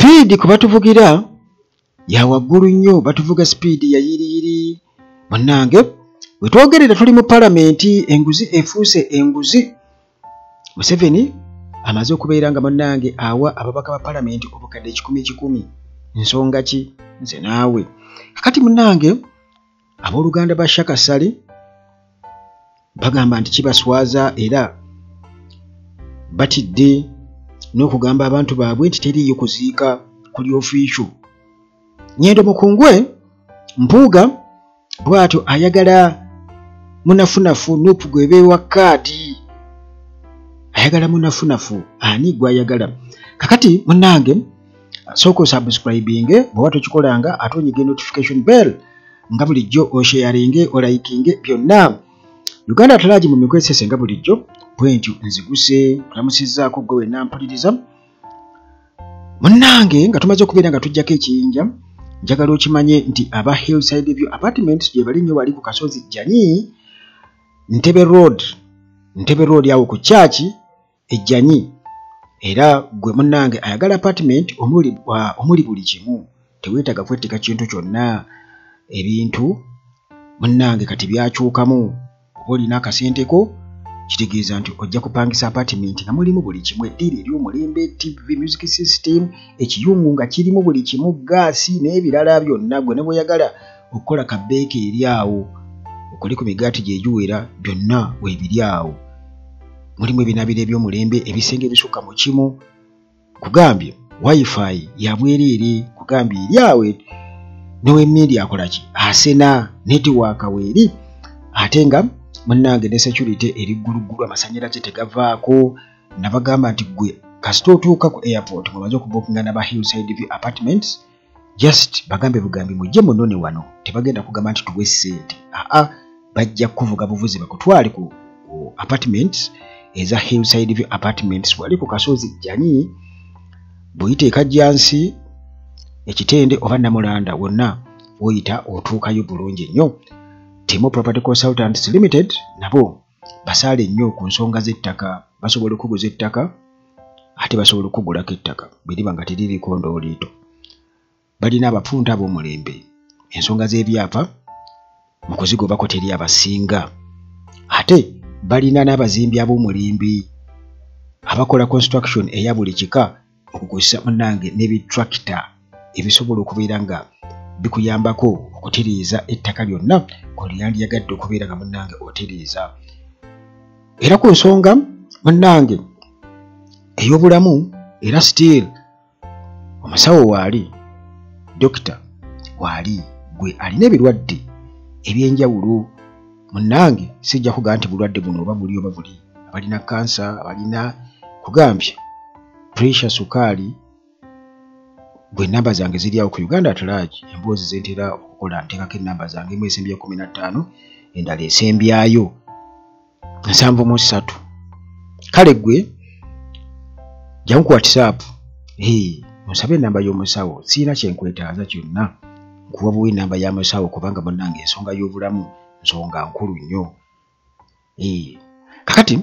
Speed ku batuvugira ya waggulu nnyo, batuvuga speed ya yiriyiri. Munnange wetwogerera tuli mu palamenti, enguzi efuuse enguzi. Museveni amaze okubeera nga munnange awa ababaka ba palamenti obukadde 10,000. Nsonga ki? Nze naawe. Kakati munnange abooluganda ba Shaka Ssali bagamba nti kibaswaza era batidde n'okugamba abantu baabwe nti teriiyo kuziika kuli official. Nyendo Mukungwe Mpuuga bw'atyo ayagala munafunafu Nuupu gwebeewa kaadi. Ayagala munafunafu ani gw'ayagala. Kakati munnange sooka subscribing bw'oba tokikolanga ate onyige notification bell nga bulijjo osharinge olaikinge byonna. Uganda At-Large mu mikwesese nga bulijjo bwentyo nziguse tulamusizzaako gwe wenna mpuliriza. Munnange nga tumaze okubeera nga tujjako ekiyinja, njagala okimanye nti aba Hillside View Apartments gye bali nnyo wali ku Kasozi Jjanyi Ntebe Road awo ku kyaki ejjanyi. Era gwe munnange ayagala apartment omuli buli kimu, teweetaga kwettika kintu kyonna. Ebintu munnange kati byakyukamu. Oba olina akasenteko kitegeeza nti ojja kupangisa apartment nga mulimu buli kimu, eddiiro ery'omulembe, TV, music system, ekiyungu nga kirimu buli kimu, gaasi n'ebirala byonna. Gwe ne bw'oyagala okukola ka beeke eri awo, okole ku migaati gyegiwera, byonna weebiri awo. Mulimu ebinabiro eby'omulembe, ebisenge ebisukka mu kimu. Kugambye wifi ya bwereere, kugambye eri awe n'owemmindi akola ki? Asena netiwaaka weeri. Ate nga munnange ne security eri gguluggulu, amasannyalaze tegavaako. Nabagamba nti gwe kasita otuuka ku airport mumaze okubookinga n'aba Hillside View Apartments, just bagambe bugambi mujje munone wano, tebagenda kugamba nti tuwe ssente. Bajja kuvuga buvuzi bakutwale ku apartments eza Hillside View Apartments wali ku Kasozi Jjanyi. Bw'oyita e Kajjansi, Ekitende oba Namulanda wonna woyita otuukayo bulungi nnyo. Timo Property Consultants Limited nabo basaale nnyo ku nsonga z'ettaka, basobola okuguza ettaka ate basobola okugulako ettaka biriba nga teririko ndooliito. Balina abapunta ab'omulembe, ensonga z'ebyapa mu kuzigobako teri abasinga. Ate balina n'abazimbi ab'omulembe abakola construction eya buli kika, okukozesa munnange n'ebitrakita ebisobola okubeera nga bikuyambako okutereeza ettaka lyonna olyandiyagadde okubeera nga munnange otereeza. Era ku nsonga munnange ey'obulamu, era still omusawo waali, dokita waali, gwe alina ebirwadde ebyenjawulo. Munnange sijja kugamba nti bulwadde buno oba buli oba buli. Abalina kansa, abalina kugambye pressure, sukaali. Gwe namba zange ziri awo ku Uganda At-Large. Emboozi zentera okukola nteekako ennamba zange, emu esembya 15, endala esembyayo 73. Kale gwe jjangu ku WhatsApp musabe ennamba y'omusawo, siina kyenkwetaaza kyonna, nkuwa buwa ennamba ya musawo kubanga munnange ensonga y'obulamu nsonga nkulu nnyo. Kakati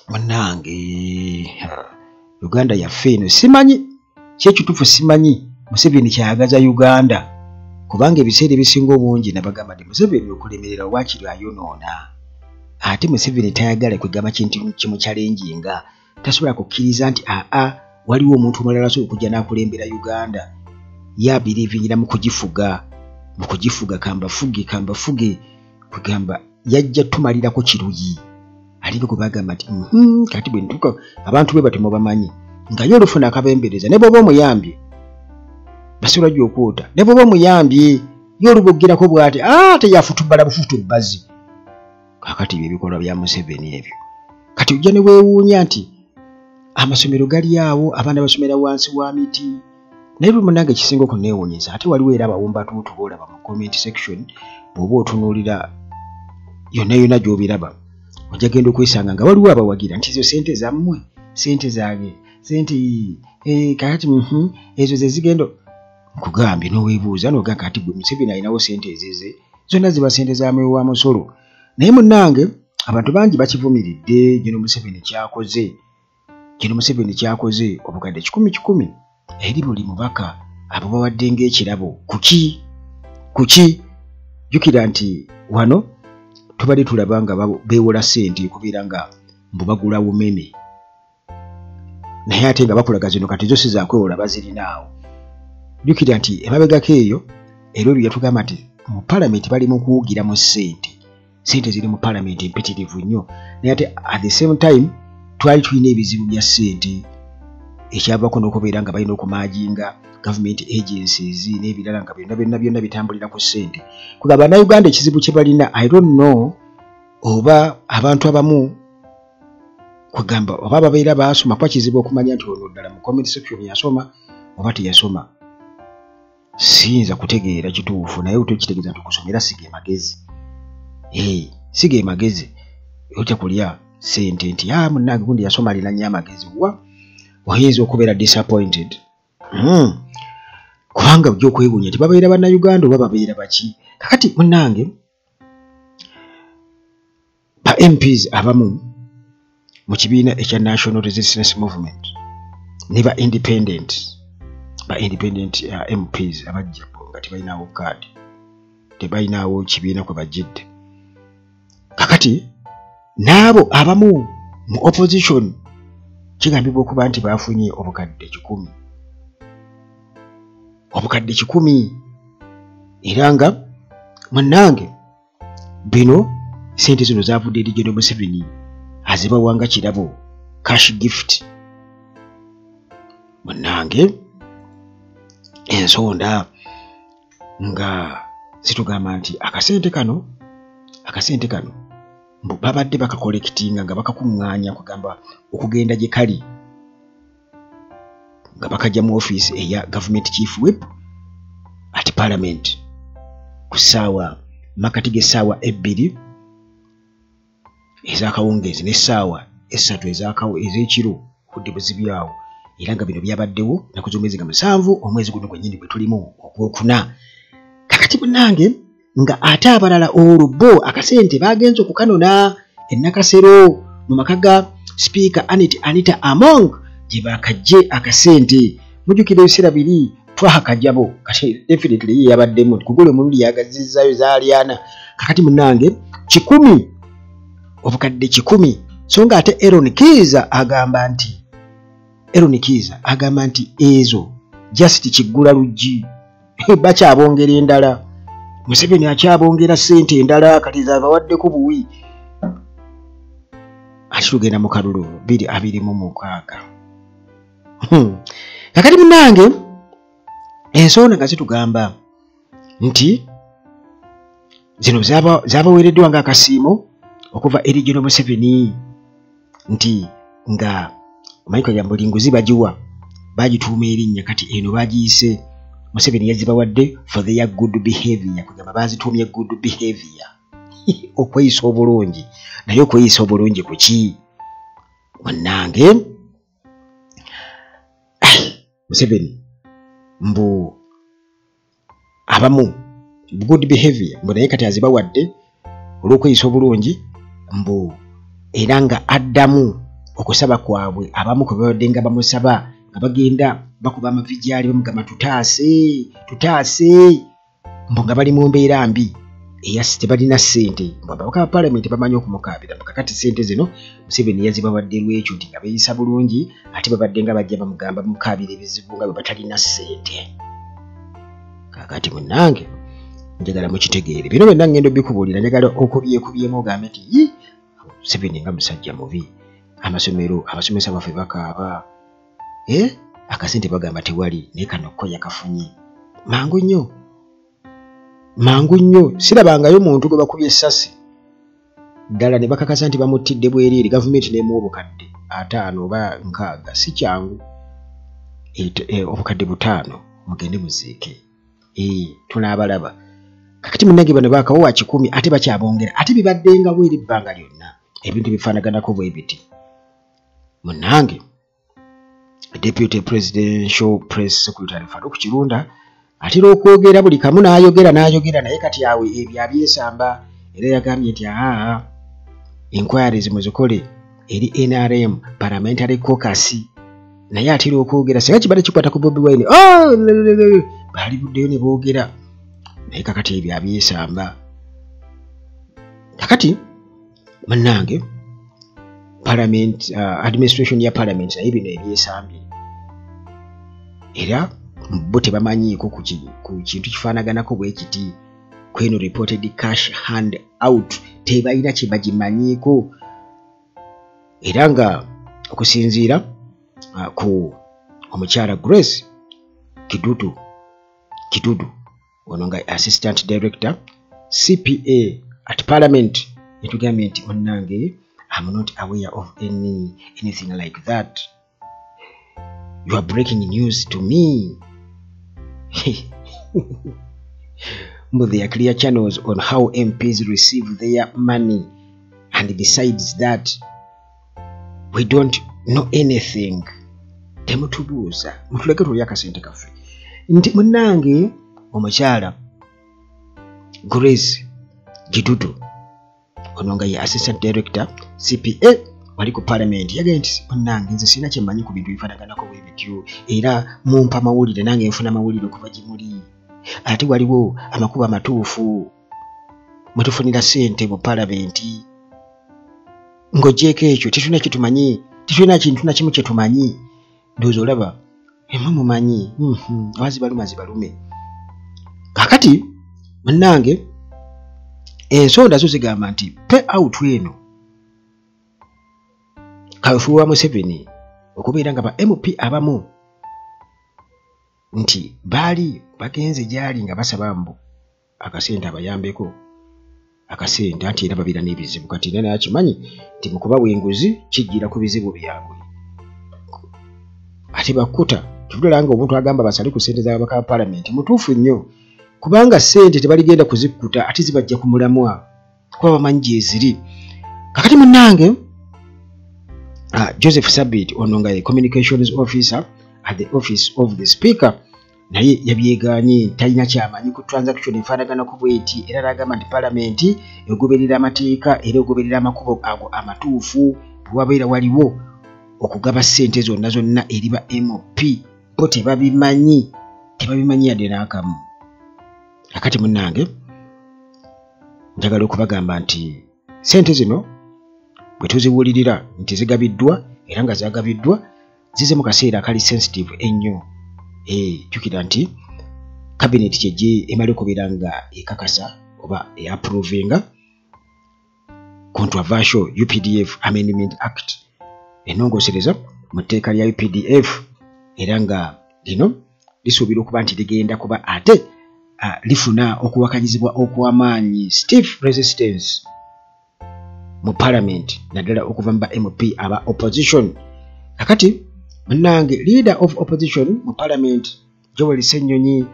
munnange Uganda yaffe eno simanyi kyekituufu, simanyi Museveni kyayagaza Uganda, kubanga ebiseera ebisinga obungi nabagamba nti Museveni okulemerera waakiri ayonoona. Ate Museveni tayagala kwegamba kintu kimukyalenjinga, tasobola kukkiriza nti waliwo omuntu omulala asobola okujja n'akulembera Uganda. Yabirivingira mu kugifuga kambafuge kugamba yajja tumalirako kiruyi. Alinga gwe bagamba nti kati bwe ntuuka abantu be batemo bamanyi nga yo olufuna akabembereza ne bw'oba omuyambye basobola nnyo okwota, ne bw'oba omuyambye yo oluboggerako bw'ati teyafutubbala bufutu bbazi. Kakati bye bikolwa bya Museveni ebyo. Kati ojja ne weewuunya nti amasomero gali awo, abaana basomera wansi wa miti. Naye bwe munnange ekisinga okuneewuunyisa, ate waliwo era abawumbatuutu boolaba mu comment section, bw'oba otunuulira yonna yonna gy'obiraba ojja genda okwesanga nga waliwo abawagira nti ezo sente zammwe, sente zange, sente kakati ezo ze zigenda. Nkugambye n'oweebuuza n'ogamba kati gwe Museveni alinawo sente ezize, zonna ziba sente za mwewo wa musolo. Naye munnange abantu bangi bakivumiridde Museveni kyakoze obukadde 10,000 eri buli mubaka abo bawadde ng'ekirabo kuki jjukira nti wano tubadde tulaba nga beewola ssente kubeera nga mbu bagula bumeme naye ate nga bakulaga zino kati zo si zakwewola bazirinaawo. Jjukira nti emabegako eyo era olwo yatugamba nti mu palamenti bali mu kuwugiramu ssente ziri mu palamenti empitirivu nnyo, naye ate at the same time twali tulina ebizibu bya ssente ekyavako n'okubeera nga balina okumaajinga government agencies n'ebirala nga byonna bitambulira ku ssente. Kugamba Bannayuganda ekizibu kye balina I don't know oba abantu abamu kugamba oba babeera baasoma kuba kizibu okumanya nti ono ddala mu comment section yasoma oba teyasoma. Siyinza kutegeera kituufu naye otekitegeeza nti okusomera siga emagezi. Siga emagezi ojja kulya ssente nti munnange gundi yasoma alina nnyo amagezi oyinza okubeera disappointed. Kubanga ojja okwewuunya nti babeera Bannayuganda oba babeera baki. Kakati munnange ba MPs abamu mu kibiina ekya National Resistance Movement ne ba independent MPs abajja nga tebalinawo kaadi, tebalinawo kibiina kwe bajjidde. Kakati n'abo abamu mu opposition kigambibwa okuba nti baafunye obukadde 100 era nga munnange bino ssente zino zaavudde eri General Museveni azibawanga kirabo cash gift. Munnange ensonda nga zitugamba nti akasente kano babadde bakakolekitinga nga bakakuŋŋaanya kugamba okugenda gye kali nga bakajja mu office eya government chief whip at parliament ku ssaawa makati g'essaawa 2 ez'akawungeezi n'essaawa 3 ez'ekiro obudde buzibyawo, era nga bino byabaddewo naku z'omwezi nga 7 omwezi guno gwennyini bwe tulimu ogwokuna. Kakati munnange nga ate abalala olubbo akasente bagenze okukanona ennakasero mu maka ga Speaker Anita Among gye bakajje akasente. Mujjukira ebiseera biri twahakajjabo kati definitely ye yabaddemu kugula omulundi yagazizzaayo zaalyana. Kakati munnange 10 obukadde 10 so nga ate Aaron Kiiza agamba nti ezo just kiggula luggi bakyabongera endala. Museveni akyabongera ssente endala kati zaabawaddeko buwi. Ati tugenda mu kalulu 2026. Kakati munnange ensonga nga zitugamba nti zino zaabaweereddwa ng'akasiimo okuva eri General Museveni nti nga Michael Yambulinguzi bagiwa bagituuma erinnya kati eno bagiyise Museveni yazibawadde for their good behavior. Kugamba bazituumye good behavior okweyisa obulungi. Naye okweyisa obulungi kuki munnange? Museveni mbu abamu good behavior mbu naye kati azibawadde olw'okweyisa obulungi mbu era nga addamu okusaba kwabwe abamu kwe babadde nga bamusaba nga bagenda bakuba amavijaali bamugamba tutaase mbu nga bali mu mbeera mbi tebalina ssente. Mbu ababaka ba palamenti bamanyi okumukaabira. Kakati ssente zino Museveni yazibawadde lwekyo nti nga beeyisa bulungi ate babadde nga bajja bamugamba bamukaabira ebizibu nga bwe batalina ssente. Kakati munnange njagala mukitegeere bino byonna ngendo bikubuulira njagala okubyekubyemu ogambe nti Museveni nga musajja mubi. Abasomesa baffe bakaaba akasente bagamba tewali naye kano ko yakafunye mangu nnyo. Sirabangayo muntu gwe bakubye essasi ddala ne bakakasa nti bamuttidde bwereere gavumenti n'emuwa obukadde 5 oba 6 si kyangu. Obukadde 5 mugende muziike. Tunaabalaba. Kakati munnange bano baakawo wa 10 ate bakyabongera ate bibaddengawo eri ebbanga lyonna ebintu bifaanaganako bwe biti. Munnange Deputy Presidential Press Secretary Farouk Kirunda atera okwogera buli kamu n'ayogera naye kati awe ebyo abyesamba era yagambye nti inquiries muzikole eri NRM Parliamentary Caucus naye atera okwogera singa kibadde kikwata ku Bobi Wine baali buddeyo ne boogera naye kakati ebyo abyesamba. Kakati munnange parliament administration ya parliament naye bino ebyesambye era bo tebamanyiiko ku kintu kifaanaganako bwe kiti kweno reported cash hand out tebalina kye bagimanyiiko era nga okusinziira ku omukyala Grace Kidudu ono nga assistant director CPA at parliament yatugambye nti munnange I'm not aware of anything like that. You are breaking news to me. But there are clear channels on how MPs receive their money, and besides that, we don't know anything. Temutubuuza mutuleke tulya akasente kaffe nti munnange omukyala Grace Kidudu ono nga ye assistant director CPA wali ku parliament yagambye nti munnange nze sirina kye mmanyi ku bintu bifaanaganako bwe bityo era mumpa mawulire nange nfuna mawulire okuva gye muli ate waliwo amakubo amatuufu mwe tufunira ssente mu palamenti ng'oggyeko ekyo tetulina kye tumanyi tetulina kintu na kimu kye tumanyi ndowooza olaba emwe mumanyi abazibaluma zibalume kakati munnange ensonda zo zigamba nti pay out eno kaweefube wa Museveni okubeera nga ba MP abamu nti baali bagenze gyali nga basaba mbu akasente abayambeko akasente ati era babeera n'ebizibu kati era naye akimanyi nti mu kubawa enguzi kijjira ku bizibu byabwe ate bakkuta tudala nga omuntu agamba basale ku ssente z'ababaka ba palamenti mutuufu nnyo kubanga ssente tebaligenda kuzikkuta ate zibajja ku mulamwa kuba bamanyi gye ziri kakati munnange Joseph Sabit ono nga ye communications officer at the office of the speaker naye yabyegaanye talina kyamanyi ku transaction efaanaganako bweti era n'agamba nti palamenti egoberera amateeka era egoberera amakubo ago amatuufu bwewabeera waliwo okugaba ssente zonna eri ba MP bo tebabimanyi yadde n'akamu kakati munnange njagala okubagamba nti ssente zino bwe tuziwulirira nti zigabiddwa era nga zagabiddwa zize mu kaseera akali sensitive ennyo jjukira nti cabinet kyegye emala okubeera nga ekakasa oba eapprovinga controversial UPDF Amendment Act ennongoosereza mu tteeka lya UPDF era nga lino lisuubira okuba nti ligenda kuba ate lifuna okuwakanyizibwa okw'amaanyi stiff resistance mu parliament naddala okuva mu ba MP aba opposition kakati munnange leader of opposition mu parliament Joel Ssenyonyi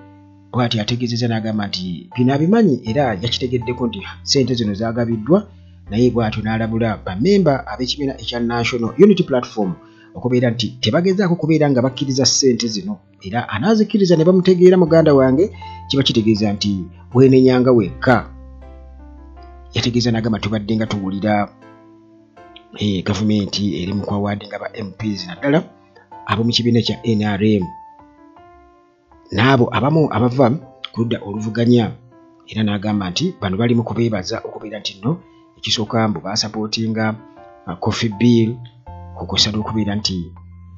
bw'ati ategeezezza n'agamba nti bino abimanyi era yakitegeddeko nti ssente zino zaagabiddwa naye bw'atyo n'alabula bammemba ab'ekibiina ekya National Unity Platform okubeera nti tebagezaako kubeera nga bakkiriza ssente zino era anaazikkiriza ne bamutegeera muganda wange kiba kitegeeza nti bwenenyanga wekka yategeeza n'agamba tubadde nga tuwulira gavumenti eri mu kwawaadinga ba MPs naddala ab'omu kibiina kya NRM n'abo abamu abava ku ludda oluvuganya era n'agamba nti bano bali mu kubeebaza okubeera nti nno ekisooka mbu baasapootinga coffee bill okukosa n'okubeera nti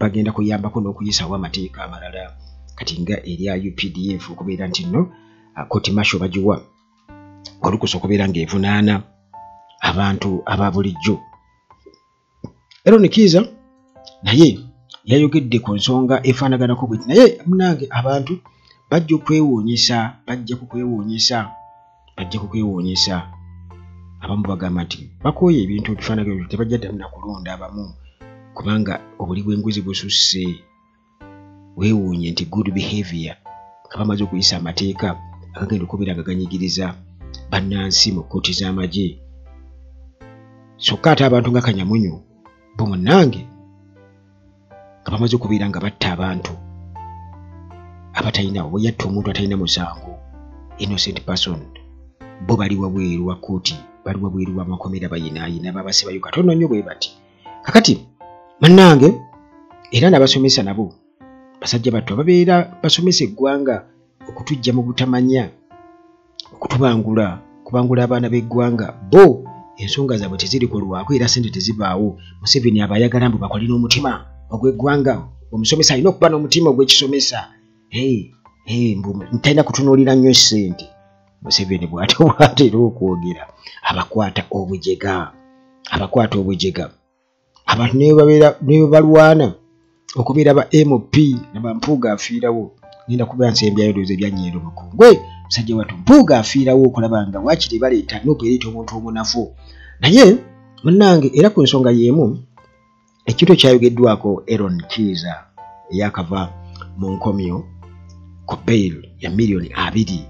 bagenda kuyambako n'okuyisawo amateeka amalala kati nga erya UPDF okubeera nti nno koti masho bagiwa olukusa okubeera ng'evunaana abantu aba bulijjo. Aaron Kiiza naye yayogedde ku nsonga efaanaganako bweti naye munnange abantu bajja kukwewuunyisa abamu bagamba nti bakooye ebintu ebifaanagano tebajja ddamu na kulonda abamu kubanga obuli bw'enguzi bususse weewuunye nti good behavior nga bamaze okuyisa amateeka agagenda okubeera nga ganyigiriza bannansi mu kkooti z'amagye kyokka ate abantu nga Kanyamunyu bo munnange nga bamaze okubeera nga batta abantu abatalina bwe yatta omuntu atalina musango innocent person bo bali wabweru wa kkooti bali wabweru w'amakomera bayinaayina babasibayo katono nnyo bwe bati kakati munnange era n'abasomesa nabo basajja batto babeera basomesa eggwanga okutujja mu butamanya okutubangula kubangula abaana b'eggwanga bo ensonga zaabwe tezirikolwako era sente tezibaawo. Museveni abayagala mbu bakolina omutima ogw'eggwanga. Omusomesa alina okuba n'omutima ogw'ekisomesa. Mbu talina kutunuulira nnyo ssente. Museveni bw'atera okwogera abakwata obujega. Abantu ne balwana okubeera ba MP n'abampuuga afiirawo. Ngenda kuba nsembyayo ndowooza ebyanyeero Mukungwe musajja wattu Mpuuga afiirawo okulaba nga waakiri baleeta n'okuleeta omuntu omunafu. Naye munnange era ku nsonga y'emu ekintu ekyayogeddwako Aaron Kiiza eyakava mu nkomyo ku bail ya million 2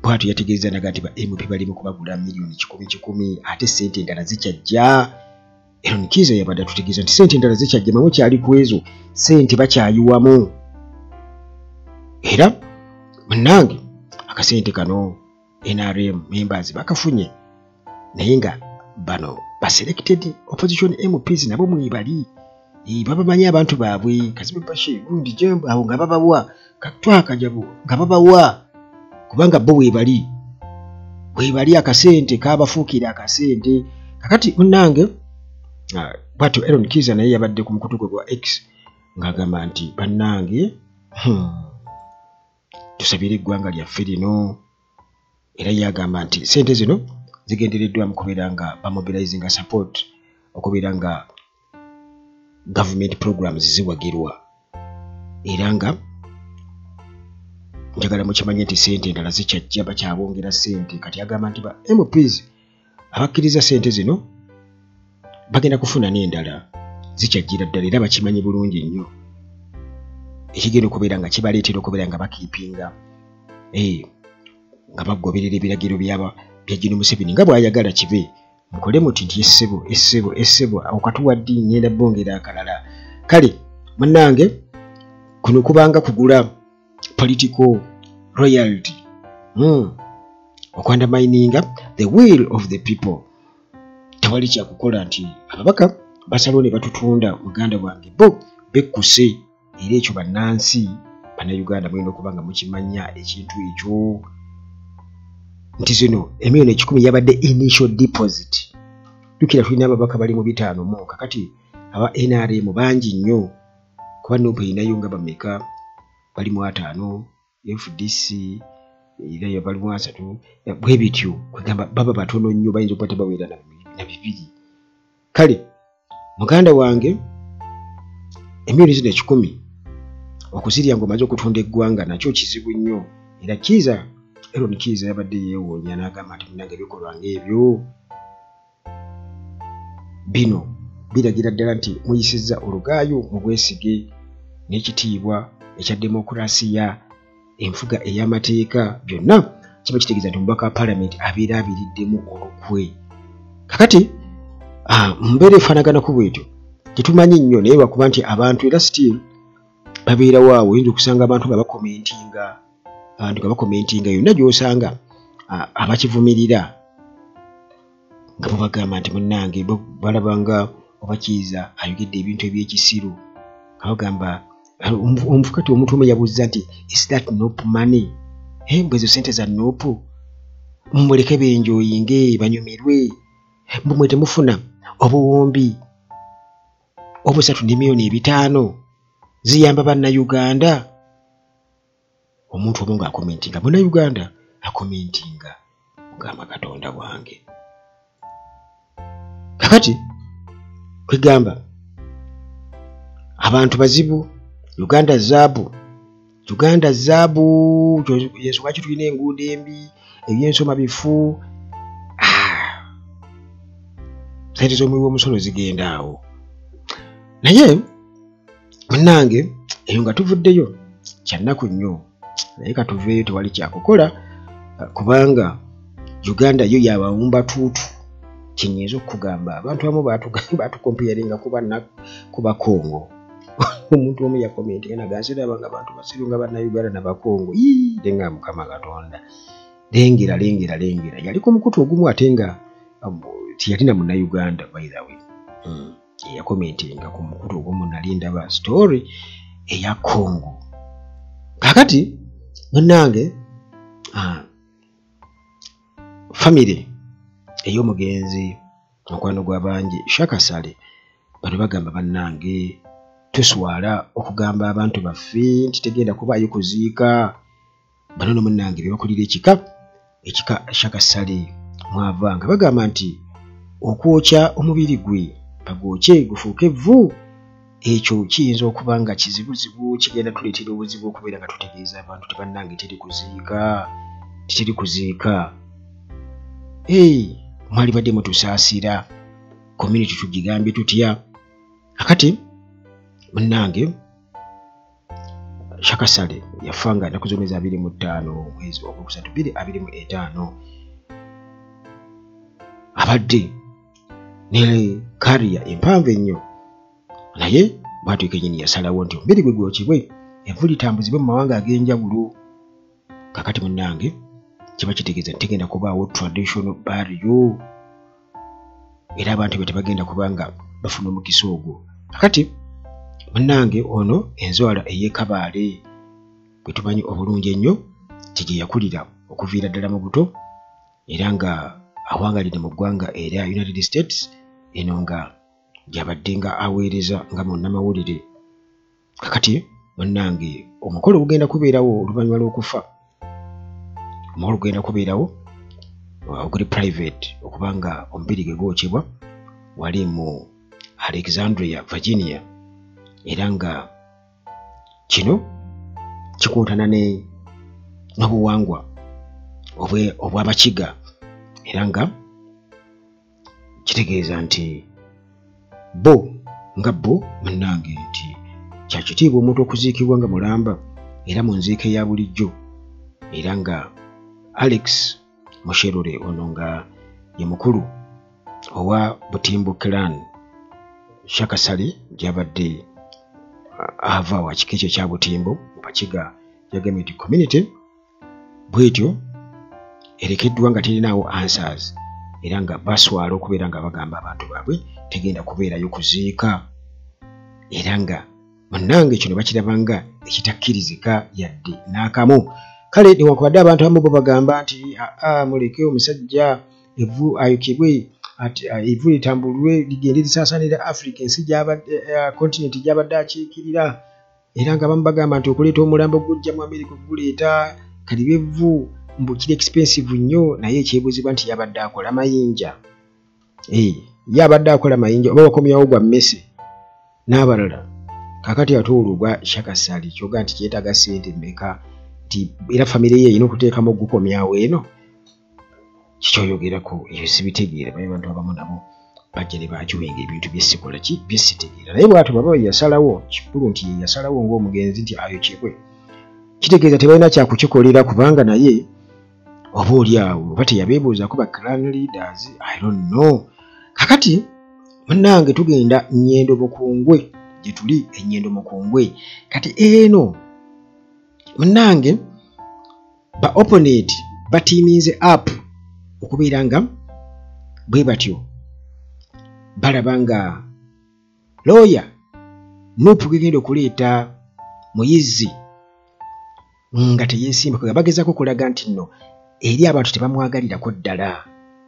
bw'atyo yategeeza naga nti ba MP bali mu kubagula million 10 ate ssente endala zikyajja. Aaron Kiiza yabadde atutegeeza nti ssente endala zikyajja mamu kyali ku ezo ssente bakyayiwamu. Era munnange akasente kano NRM members bakafunye naye nga bano ba selected opposition MPs nabo mwebali babamanyi abantu baabwe Kazibe Bashir gundi Jemba awo nga babawa Katwaka Jabu nga babawa kubanga bo webali akasente kabafuukira akasente. Kakati munnange bwatyo Aaron Kiiza naye yabadde ku mukutu gwe gwa X ng'agamba nti bannange tusabire eggwanga lyaffe lino era yagamba nti ssente zino zigendereddwa mu kubeera nga bamobilizinga support okubeera nga government programs ziwagirwa era nga njagala mukimanye nti ssente endala zikyajja bakyabongera ssente. Kati agamba nti ba MPs abakkiriza ssente zino bagenda kufuna n'endala zikyajjira ddala era bakimanyi bulungi nnyo ekigenda okubeera nga kibaleetera okubeera nga bakiipinga nga bagoberera ebiragiro bya Jino Museveni nga bw'ayagala kibe. Mukole muti nti essebo awo katuwadde ngenda bongera akalala. Kale munnange kuno kubanga kugula political royalty okwandamininga the will of the people. Tewali kyakukola nti ababaka basalawo ne batutunda muganda wange bo bekkuse era ekyo bannansi bannayuganda mulina okuba nga mukimanya ekintu ekyo nti zino emiliyoni 10 yabadde initial deposit. Jjukira tulina ababaka bali mu 5 mu kakati aba NRM bangi nnyo kuba Nuupu erinayo nga bameka bali mu 5 FDC era bali mu 3 bwe bityo kwegamba baba batono nnyo bayinza okuba tebawera na 2. Kale muganda wange emiliyoni zino 10 okuzirya ng'omaze okutunda eggwanga nakyo kizibu nnyo era Kiiza Aaron Kiiza yabadde yeewoonya n'agamba nti munnange ebikolwa ng'ebyo bino biragira ddala nti muyisizza olugaayo mu bwesige n'ekitiibwa ekya demokulasiya enfuga ey'amateeka byonna kiba kitegeeza nti omubaka wa Parliament abeera abiriddemu olukwe. Kakati mbeera efaanaganako bwetyo tetumanyi nnyo naye lwakuba nti abantu era still babeerawo awo oyinza okusanga abantu nga bakomentinga yonna gy'osanga abakivumirira nga babagamba nti munnange balabanga oba Kiiza ayogedde ebintu eby'ekisiru nga bagamba omufukati omuntu omu yabuuza nti is that Nuupu money? Mbwezo sente za Nuupu mumuleke benjoyinge banyumirwe mbumwe temufuna obuwombi 3,500,000 ziyamba bannayuganda. Omuntu omu ng'akomentinga munnayuganda akomentinga mugamba Katonda wange. Kakati kwegamba abantu bazibu Uganda zaabu yensonga ki tulina enguudo embi ebyensoma bifu sente z'omuwi w'omusolo zigenda awo. Naye munnange eyo nga tuvuddeyo kyannaku nnyo naye katuveeyo tewali kyakukola kubanga Uganda yo yabawumba tuutu kinyiza okugamba abantu abamu batukompeyaringa kuba Kongo. Omuntu omu yakomenti nagasiraba nga abantu basiru nga bannayuganda n'abakongo denga Mukama Katonda lengera yali ku mukutu ogumu ate nga tiyalina munnayuganda by the way eyakomentinga ku mukutu ogw'omu nali ndaba story eya Congo. Kakati munnange family ey'omugenzi mukwano gw'abangi Shaka Sale bano bagamba bannange tuswala okugamba abantu baffe nti tegenda kubaayo kuziika. Bano no munnange bye bakulira ekika Shaka Sale mwavanga bagamba nti okwokya omubiri gwe bagwokye gufuuke evvu. Ekyo kiyinza okuba nga kizibuzibu kigenda tuleetera obuzibu okubeera nga tutegeeza abantu tebannange teri kuziika. Mwali badde mutusaasira community tugigambye tutya. Kakati munnange Shaka Sale yafa nga nnaku zomeza 25 mwezi ogwokusatu 2025 abadde ne kariya empanvu ennyo naye bw'atuuka ennyini yasalawo nti omubiri gwe gwokibwe evvu litambuzibwe mu mawanga ag'enjawulo. Kakati munnange kiba kitegeeza nti tegenda kubaawo traditional burial era abantu be tebagenda kubanga bafuna omukisa ogwo. Kakati munnange ono enzwala ey'Ekabaale bwe tumanyi obulungi ennyo gye yakulira okuviira ddala mu buto era nga awangalire mu ggwanga era United States eno nga gyabadde nga aweereza nga munnamawulire. Kakati munnange omukolo gugenda kubeerawo oluvannyuma lw'okufa. Omukolo gugenda kubeerawo oguli private okubanga omubiri gwe gwokyebwa wali mu Alexandria, Virginia era nga kino kikuutana n'obuwangwa obw'Abakiga era nga kitegeeza nti bo munnange nti kyakitiibwa omuntu okuziikibwa nga mulamba era mu nziika eya bulijjo era nga Alex Musherure ono nga ye mukulu owa Butimbu Clan Shaka Sale gy'abadde ava wa kika ekyo kya Butimbu mu Bakiga yagambye nti community bwetyo erekeddwa nga terinaawo answers era nga baswala okubeera nga bagamba abantu baabwe tegenda kubeerayo kuziika era nga munnange kino bakirabanga ekitakkirizika yadde n'akamu. Kale newankubadde abantu abamu bo bagamba nti muleke omusajja evvu ayokebwe evvu litambulwe ligende lisaasaanira Africa ensi continent gy'abadde akiikirira era nga abamu bagamba nti okuleeta omulambo gujja mu America okuguleeta kaliba evvu mbu kiri expensive nnyo naye ekyebuzibwa nti yabadde akola mayinja. Yabadde akola mayinja oba wakomyawo gwa mmese n'abalala. Kakati ate olugwa Shaka Sale kyoga nti kyetaaga ssente mmeka nti era famire ye erina okuteekamu ogukomyawo eno kikyoyogerako ebyo sibitegeera. Baye bantu abamu nabo bajja ne bajuwenga ebintu byesikola ki byesitegeera naye bw'atyo baba yasalawo kikulu nti yasalawo ng'omugenzi nti ayokyebwe kitegeeza tebalina kyakukikolera kubanga naye oba oliawo oba teyabeebuuzaako ba clan leaders I don't know. Kakati munnange tugenda Nnyendo Mukungwe gye tuli Nnyendo Mukungwe. Kati eno munnange ba opponent batiiminze up okubeera nga bwe batyo balaba nga lawyer Nuupu gegenda okuleeta muyizi nga teyeesimba bagezaako okulaga nti nno eri abantu tebamwagalirako ddala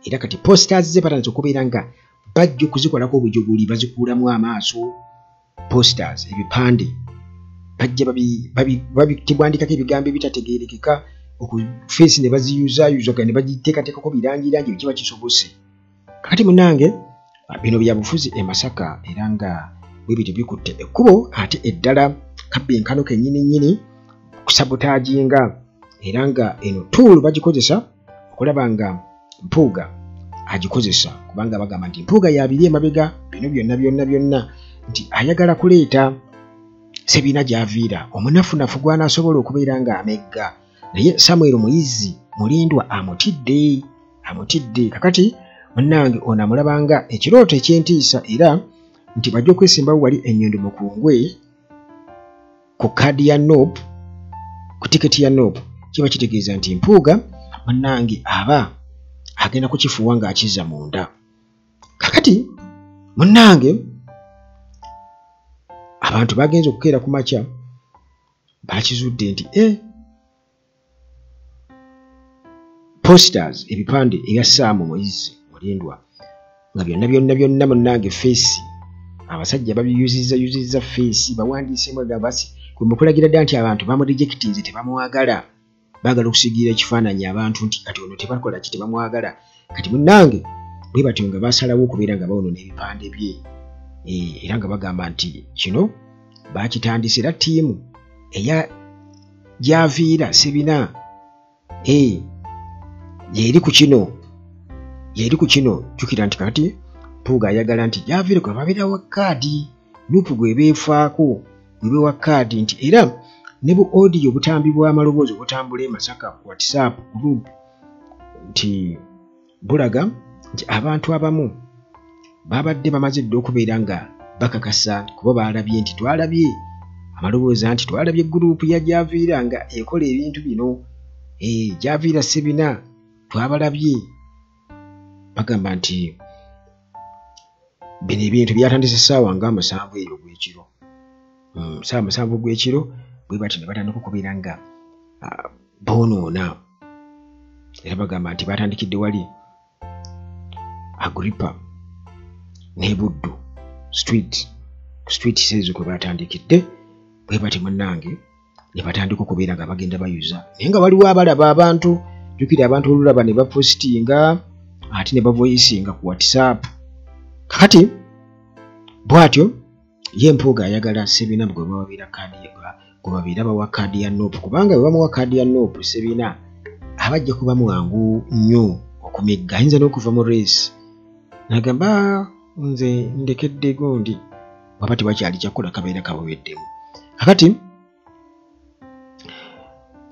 era kati posters ze batanze okubeera nga bajja okuzikolako obujuguli bazikuulamu amaaso. Posters ebipande bajja tebwandikako ebigambo ebitategeerekeka okufeesi ne baziyuzaayuza ne bagiteekateekako birangirangi kiba kisobose. Kakati munnange bino bya bufuzi e Masaka era nga bwe bityo bikutte ekkubo ate eddala kabbenkano kennyini kusabotaaginga era nga eno tool bagikozesa okulaba nga Mpuuga agikozesa kubanga bagamba nti Mpuuga yabiri emabega bino byonna nti ayagala kuleeta Sebiina gy'aviira omunafunafu gw'anaasobola okubeera nga amegga naye Samuel Muyizi Mulindwa amutidde. Kakati munnange ono amulabanga ekirooto eky'entiisa era nti bajja okwesimbawo wali Nnyendo Mukungwe ku kaadi ya Nuupu ku tiketi ya Nuupu kiba kitegeeza nti Mpuuga munnange aba agenda kukifuuwa ng'akizza munda. Kakati munnange abantu bagenze okukeera ku makya bakizudde nti posters ebipande ebya Sam Moise Mulindwa nga byonna munnange face abasajja babiyuzizza face bawandiise mwaga basi kumukulagira dda nti abantu bamurejectinze tebamwagala bagala okusigira ekifaananyi abantu nti kati ono tebakola ki tebamwagala kati munnange bwe batyo nga basalawo okubeera nga bawono n'ebipande bye era nga bagamba nti kino bakitandise era ttiimu eya Javiira Sebina yeri ku kino jukira nti kati Mpuuga ayagala nti Javiira kwe babeera wa kaadi nupu gwe beefaako gwe wa kaadi nti era ne bu audio butambibwa amaloboozi obutambula Masaka WhatsApp group nti bulaga nti abantu abamu babadde bamaze dde okubeera nga bakakasa kuba balabye nti twalabye amaloboozi nti twalabye group ya Javiira nga ekola ebintu bino Javiira Sebina twabalabye bagamba nti bino ebintu byatandise essaawa nga 7 eyo gw'ekiro saa 7 gw'ekiro bwe bati ne batandika okubeera nga boonoona era bagamba nti batandikidde wali Agrippa ne Buddu street sezo kwe batandikidde bwe bati munnange ne batandika okubeera nga bagenda bayuza naye nga waliwo abalaba abantu jukira abantu olulaba ne bapostinga ate ne bavoicinga ku WhatsApp kakati bwatyo ye Mpuuga ayagala Sebina gwe bawabeera kaadi gwe babeera bawa kaadi ya Nopu kubanga bwe bamuwa kaadi ya Nopu Sebina abajja kuba mwangu nnyo okumegga ayinza n'okuva mu race nagamba nze ndekedde gundi waba tebakyali kyakola kabeera kabuweddemu kakati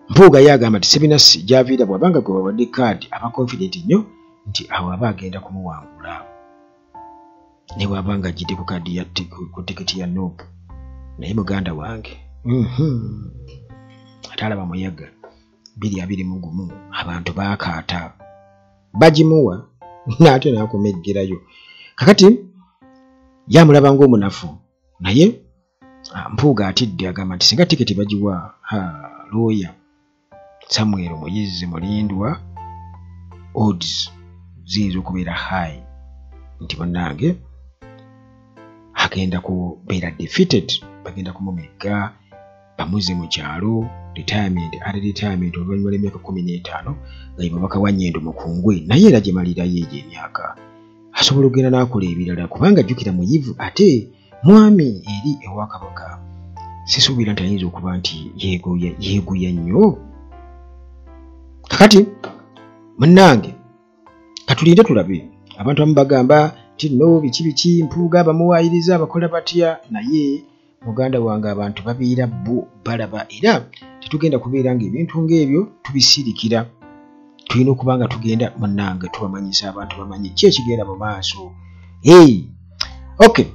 Mpuuga yagamba nti Sebina Javiira bw'abanga gwe bawadde kaadi aba confident nnyo nti awo aba agenda kumuwangula ne bw'abanga agidde ku kaadi ya tiketi ya Nopu naye muganda wange ate alaba muyaga 221 abantu baakaata bagimuwa n'ate n'akumeggerayo kakati yamulaba ng'omunafu naye Mpuuga atidde agamba nti singa tiketi bagiwa looya Samuel Moise Mulindwa odds ziyinza okubeera high nti bannange agenda kubeera defeated bagenda kumumegga bamuze mu kyalo retirement oluvannyuma lw'emyaka 15 nga ye Babaka wa Nnyendo Mukungwe naye era gye malirayo egyo emyaka asobola okugenda n'akola ebirala kubanga jjukira muyivu ate mwami eri ewa Kabaka sisuubira nti ayinza okuba nti yeeguya nnyo kakati munnange katulinde tulabe abantu abamu bagamba nti no biki Mpuuga bamuwaayiriza abakola batya naye muganda wange abantu babeera bo balaba era tetugenda kubeera ng'ebintu ng'ebyo tubisirikira tulina okuba nga tugenda munnange tubamanyisa abantu bamanyi ki ekigenda mu maaso okay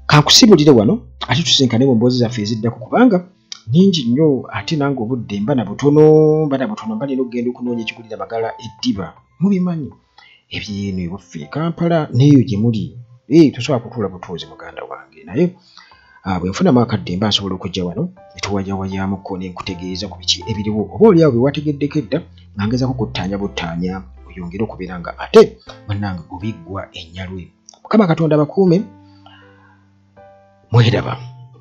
kankusibulire wano ate tusinkane mu mboozi zaffe eziddako kubanga nyingi nnyo ate nange obudde mbana butono mbalina okugenda okunoonya ekigulira Magala eddiba mubimanyi ebyeno ewaffe Kampala neeyo gye muli tosobola kutuula butuuzi muganda wange naye bwe nfunamu akadde mba nsobola okujja wano netuwajawajaamuko ne nkutegeeza ku biki ebiriwo oba oliawo bye wategeddeko edda nga ngezaako kuttaanya oyongere okubeera nga ate bannange obiggwa ennyalwe Mukama Katonda bakuume mweraba